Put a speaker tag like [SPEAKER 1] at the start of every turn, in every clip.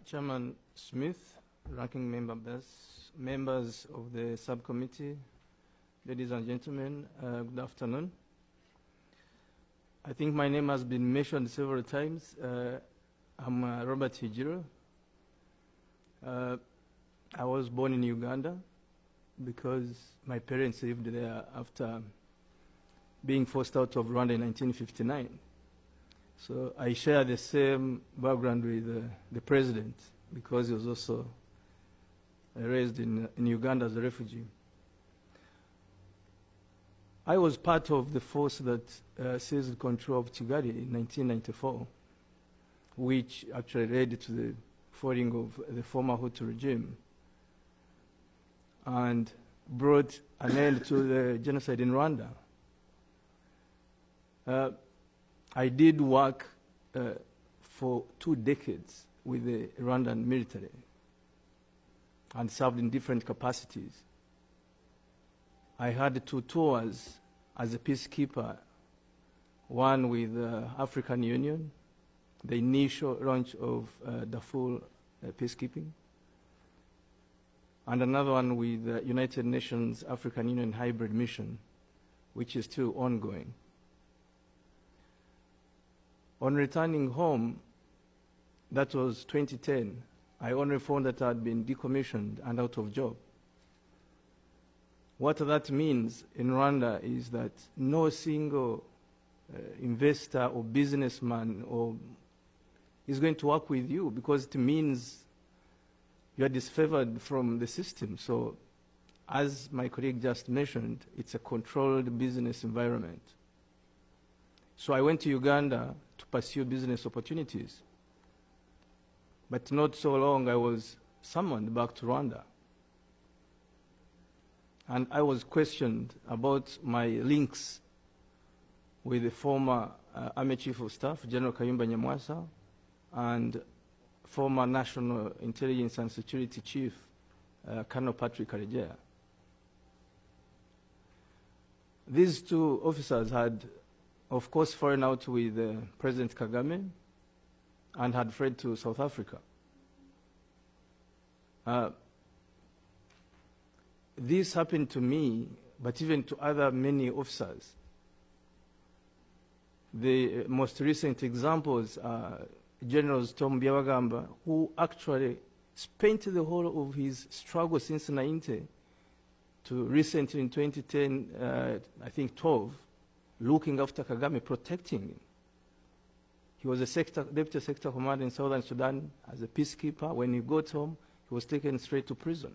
[SPEAKER 1] Chairman Smith, ranking members of the subcommittee, ladies and gentlemen, good afternoon. I think my name has been mentioned several times. I'm Robert Hijiro. I was born in Uganda because my parents lived there after being forced out of Rwanda in 1959. So I share the same background with the president because he was also raised in Uganda as a refugee. I was part of the force that seized control of Kigali in 1994, which actually led to the falling of the former Hutu regime and brought an end to the genocide in Rwanda. I did work for 2 decades with the Rwandan military and served in different capacities. I had 2 tours as a peacekeeper, one with the African Union, the initial launch of Darfur peacekeeping, and another one with the United Nations African Union hybrid mission, which is still ongoing. On returning home, that was 2010, I only found that I had been decommissioned and out of job. What that means in Rwanda is that no single investor or businessman is going to work with you because it means you are disfavored from the system. So as my colleague just mentioned, it's a controlled business environment. So I went to Uganda to pursue business opportunities. But not so long, I was summoned back to Rwanda. And I was questioned about my links with the former Army Chief of Staff, General Kayumba Nyamwasa, and former National Intelligence and Security Chief, Colonel Patrick Karegeya. These 2 officers had, of course, fallen out with President Kagame and had fled to South Africa. This happened to me, but even to other many officers. The most recent examples are Generals Tom Byabagamba, who actually spent the whole of his struggle since 90 to recently in 2010, I think 12, looking after Kagame, protecting him. He was a deputy sector commander in Southern Sudan as a peacekeeper. When he got home, he was taken straight to prison.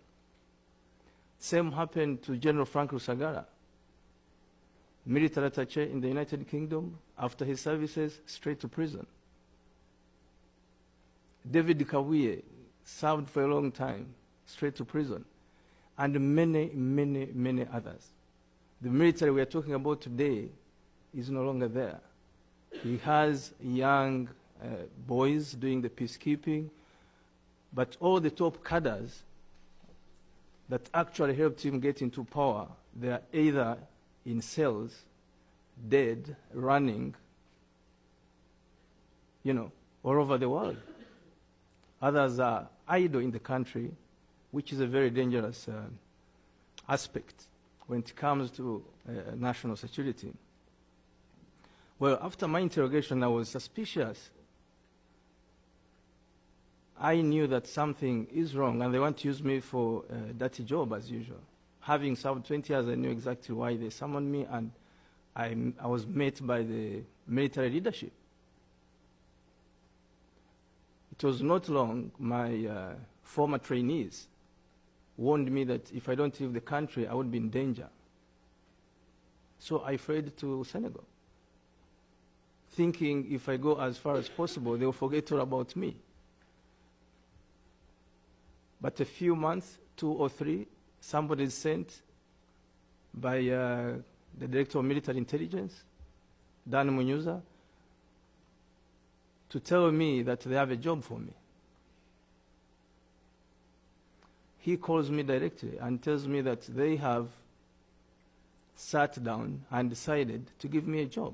[SPEAKER 1] Same happened to General Frank Rusagara, military attaché in the United Kingdom. After his services, straight to prison. David Kawiye served for a long time, straight to prison. And many, many, many others. The military we are talking about today is no longer there. He has young boys doing the peacekeeping, but all the top cadres that actually helped him get into power, they are either in cells, dead, running, all over the world. Others are idle in the country, which is a very dangerous aspect when it comes to national security. Well, after my interrogation, I was suspicious. I knew that something is wrong, and they want to use me for a dirty job, as usual. Having served 20 years, I knew exactly why they summoned me, and I was met by the military leadership. It was not long, my former trainees warned me that if I don't leave the country, I would be in danger. So I fled to Senegal, thinking if I go as far as possible, they will forget all about me. But a few months, 2 or 3, somebody is sent by the Director of Military Intelligence, Dan Munyuza, to tell me that they have a job for me. He calls me directly and tells me that they have sat down and decided to give me a job.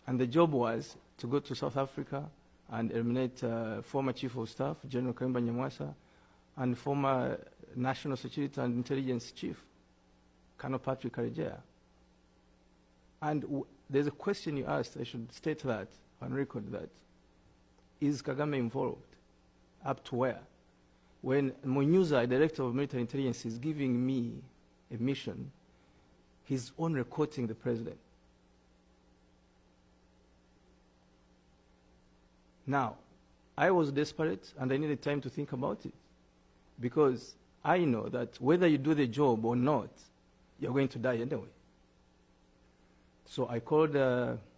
[SPEAKER 1] And the job was to go to South Africa and eliminate former Chief of Staff, General Kayumba Nyamwasa, and former National Security and Intelligence Chief, Colonel Patrick Karegeya. And there's a question you asked, I should state that on record, that is Kagame involved? Up to where? When Munyuza, Director of Military Intelligence, is giving me a mission, he's on recording the president. Now, I was desperate and I needed time to think about it, because I know that whether you do the job or not, you're going to die anyway. So I called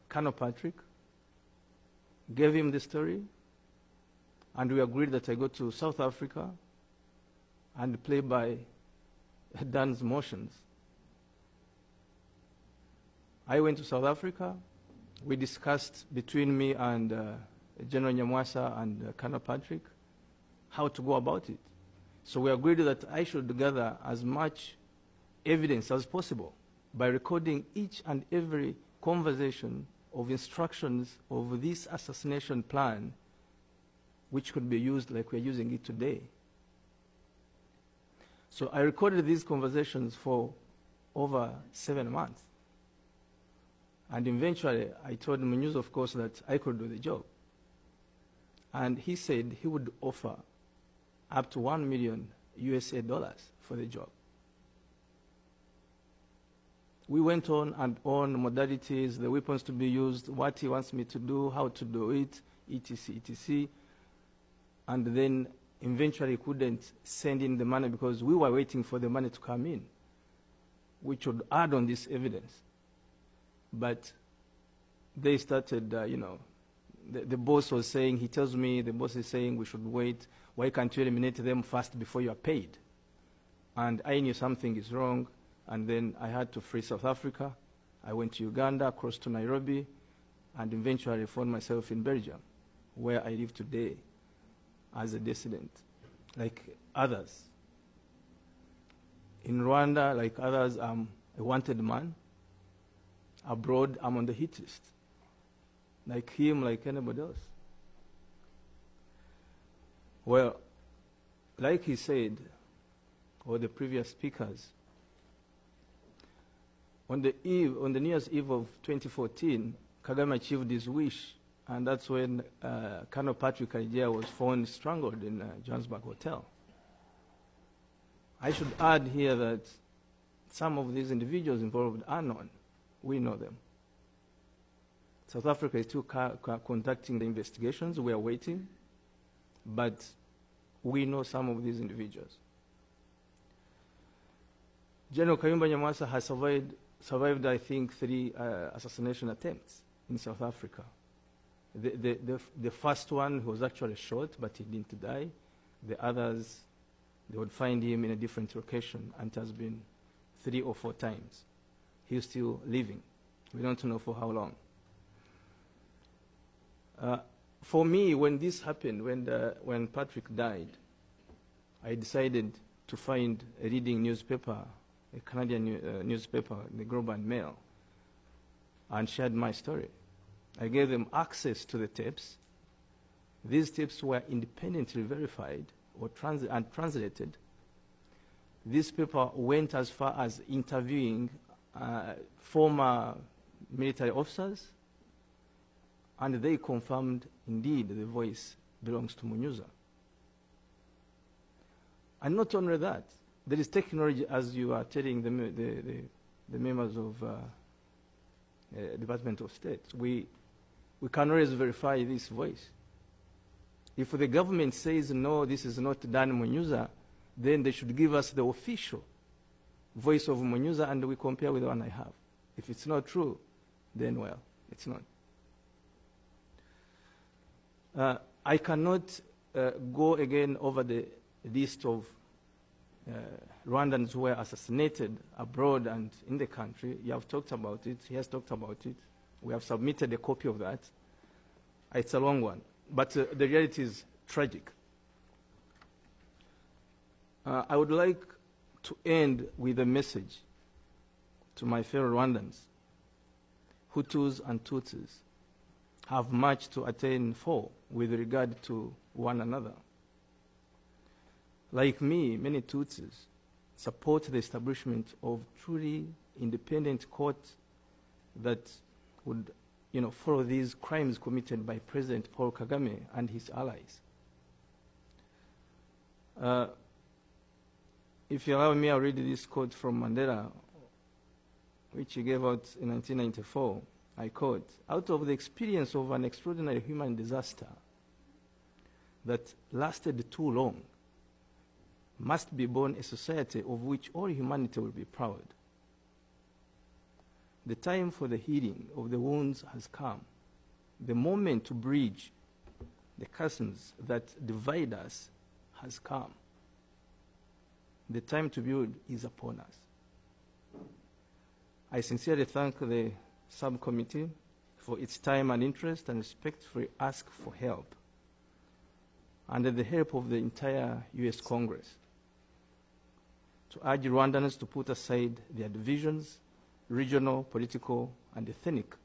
[SPEAKER 1] Colonel Patrick, gave him the story, and we agreed that I go to South Africa and play by Dan's motions. I went to South Africa. We discussed between me and General Nyamwasa and Colonel Patrick how to go about it. So we agreed that I should gather as much evidence as possible by recording each and every conversation of instructions of this assassination plan, which could be used like we're using it today. So I recorded these conversations for over 7 months. And eventually, I told Munyuza, of course, that I could do the job. And he said he would offer up to $1 million USA for the job. We went on and on, modalities, the weapons to be used, what he wants me to do, how to do it, etc., etc. And then eventually couldn't send in the money because we were waiting for the money to come in, which would add on this evidence. But they started, the boss was saying, he tells me, the boss is saying we should wait. Why can't you eliminate them first before you are paid? And I knew something is wrong, and then I had to flee South Africa. I went to Uganda, crossed to Nairobi, and eventually found myself in Belgium, where I live today as a dissident, like others. In Rwanda, like others, I'm a wanted man. Abroad, I'm on the hit list. Like him, like anybody else. Well, like he said, or the previous speakers, on the New Year's Eve of 2014, Kagame achieved his wish, and that's when Colonel Patrick Karegeya was found strangled in Johannesburg Hotel. I should add here that some of these individuals involved are known. We know them. South Africa is still conducting the investigations. We are waiting. But we know some of these individuals. General Kayumba Nyamwasa has survived, I think, 3 assassination attempts in South Africa. The first one, he was actually shot, but he didn't die. The others, they would find him in a different location, and it has been 3 or 4 times. He's still living. We don't know for how long. For me, when this happened, when Patrick died, I decided to find a reading newspaper, a Canadian newspaper, the Globe and Mail, and shared my story. I gave them access to the tapes. These tapes were independently verified or translated. This paper went as far as interviewing former military officers, and they confirmed indeed the voice belongs to Munyuza. And not only that, there is technology, as you are telling the members of Department of State. We can always verify this voice. If the government says, no, this is not Dan Munyuza, then they should give us the official voice of Munyuza, and we compare with the one I have. If it's not true, then, well, it's not. I cannot go again over the list of Rwandans who were assassinated abroad and in the country. You have talked about it. He has talked about it. We have submitted a copy of that. It's a long one. But the reality is tragic. I would like to end with a message to my fellow Rwandans, Hutus and Tutsis. have much to attain for with regard to one another. Like me, many Tutsis support the establishment of truly independent courts that would, follow these crimes committed by President Paul Kagame and his allies. If you allow me, I'll read this quote from Mandela, which he gave out in 1994. I quote, "Out of the experience of an extraordinary human disaster that lasted too long, must be born a society of which all humanity will be proud. The time for the healing of the wounds has come. The moment to bridge the chasms that divide us has come. The time to build is upon us." I sincerely thank the subcommittee for its time and interest, and respectfully ask for help, and the help of the entire US Congress, to urge Rwandans to put aside their divisions, regional, political, and ethnic,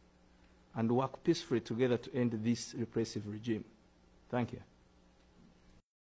[SPEAKER 1] and work peacefully together to end this repressive regime. Thank you.